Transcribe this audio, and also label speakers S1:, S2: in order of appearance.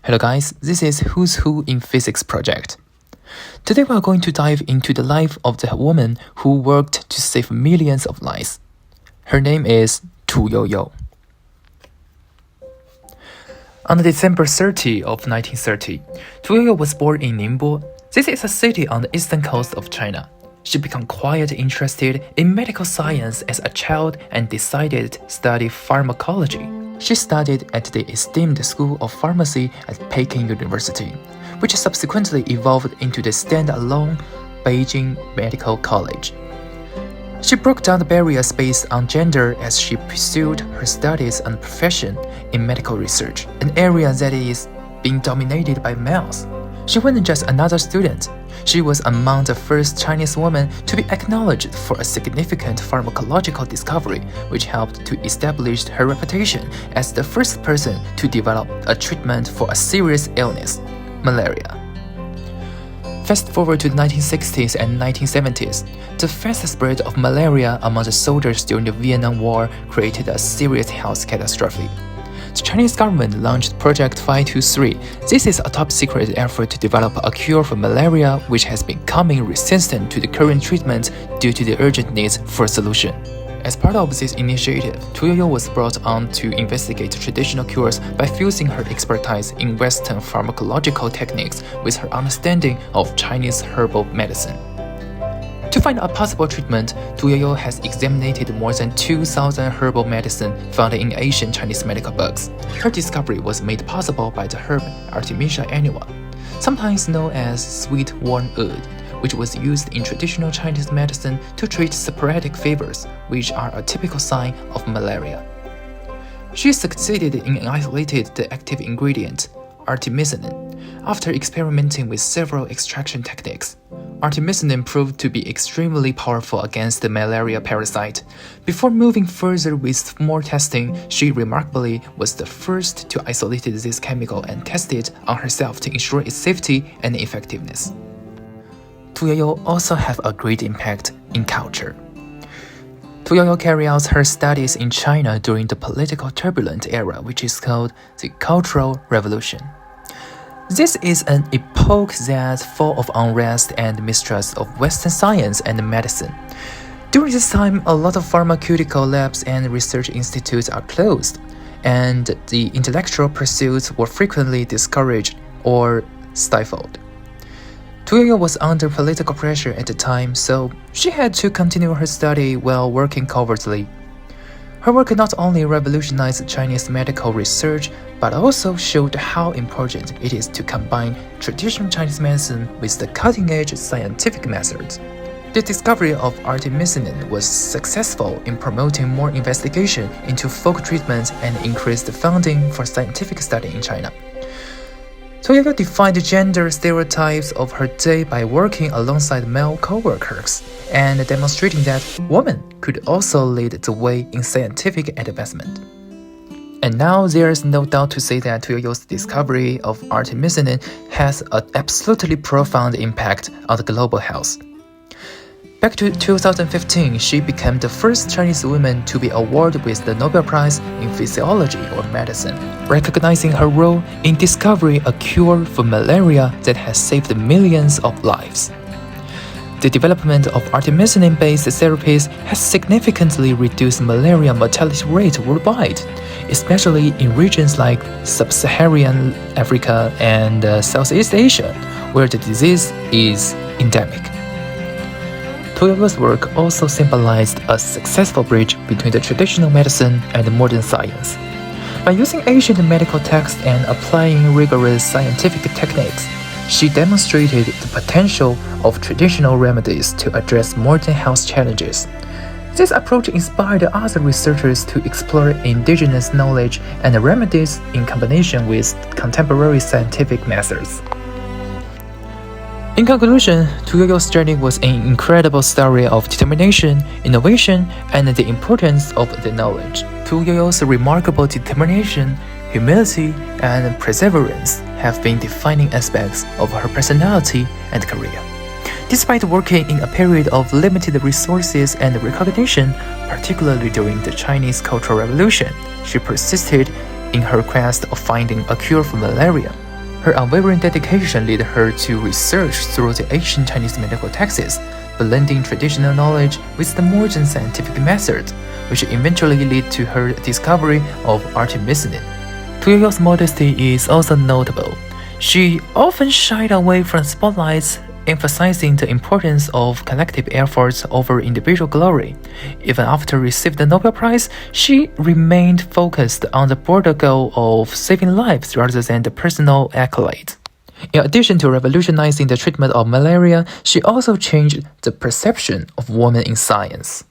S1: Hello guys, this is Who's Who in Physics project. Today we are going to dive into the life of the woman who worked to save millions of lives. Her name is Tu Youyou. On December 30 of 1930, Tu Youyou was born in Ningbo. This is a city on the eastern coast of China. She became quite interested in medical science as a child and decided to study pharmacology. She studied at the esteemed School of Pharmacy at Peking University, which subsequently evolved into the standalone Beijing Medical College. She broke down the barriers based on gender as she pursued her studies and profession in medical research, an area that is being dominated by males. She wasn't just another student. She was among the first Chinese women to be acknowledged for a significant pharmacological discovery, which helped to establish her reputation as the first person to develop a treatment for a serious illness, malaria. Fast forward to the 1960s and 1970s, the fast spread of malaria among the soldiers during the Vietnam War created a serious health catastrophe. The Chinese government launched Project 523. This is a top-secret effort to develop a cure for malaria, which has becoming resistant to the current treatment due to the urgent needs for a solution. As part of this initiative, Tu Youyou was brought on to investigate traditional cures by fusing her expertise in Western pharmacological techniques with her understanding of Chinese herbal medicine. To find a possible treatment, Tu Youyou has examined more than 2,000 herbal medicine found in ancient Chinese medical books. Her discovery was made possible by the herb Artemisia annua, sometimes known as sweet wormwood, which was used in traditional Chinese medicine to treat sporadic fevers, which are a typical sign of malaria. She succeeded in isolating the active ingredient, artemisinin, after experimenting with several extraction techniques. Artemisinin proved to be extremely powerful against the malaria parasite. Before moving further with more testing, she remarkably was the first to isolate this chemical and test it on herself to ensure its safety and effectiveness. Tu Youyou also have a great impact in culture. Tu Youyou carried out her studies in China during the political turbulent era, which is called the Cultural Revolution. This is an epoch that's full of unrest and mistrust of Western science and medicine. During this time, a lot of pharmaceutical labs and research institutes are closed, and the intellectual pursuits were frequently discouraged or stifled. Tu Youyou was under political pressure at the time, so she had to continue her study while working covertly. Her work not only revolutionized Chinese medical research, but also showed how important it is to combine traditional Chinese medicine with the cutting-edge scientific methods. The discovery of artemisinin was successful in promoting more investigation into folk treatments and increased funding for scientific study in China. Tu Youyou defined the gender stereotypes of her day by working alongside male co-workers and demonstrating that women could also lead the way in scientific advancement. And now there is no doubt to say that Tu Youyou's discovery of artemisinin has an absolutely profound impact on the global health. Back to 2015, she became the first Chinese woman to be awarded with the Nobel Prize in Physiology or Medicine, recognizing her role in discovering a cure for malaria that has saved millions of lives. The development of artemisinin-based therapies has significantly reduced malaria mortality rate worldwide, especially in regions like Sub-Saharan Africa and Southeast Asia, where the disease is endemic. Tu Youyou's work also symbolized a successful bridge between the traditional medicine and modern science. By using ancient medical texts and applying rigorous scientific techniques, she demonstrated the potential of traditional remedies to address modern health challenges. This approach inspired other researchers to explore indigenous knowledge and remedies in combination with contemporary scientific methods. In conclusion, Tu Youyou's journey was an incredible story of determination, innovation, and the importance of the knowledge. Tu Youyou's remarkable determination, humility, and perseverance have been defining aspects of her personality and career. Despite working in a period of limited resources and recognition, particularly during the Chinese Cultural Revolution, she persisted in her quest of finding a cure for malaria. Her unwavering dedication led her to research through the ancient Chinese medical texts, blending traditional knowledge with the modern scientific method, which eventually led to her discovery of artemisinin. Tu Youyou's modesty is also notable. She often shied away from spotlights, emphasizing the importance of collective efforts over individual glory. Even after receiving the Nobel Prize, she remained focused on the broader goal of saving lives rather than the personal accolade. In addition to revolutionizing the treatment of malaria, she also changed the perception of women in science.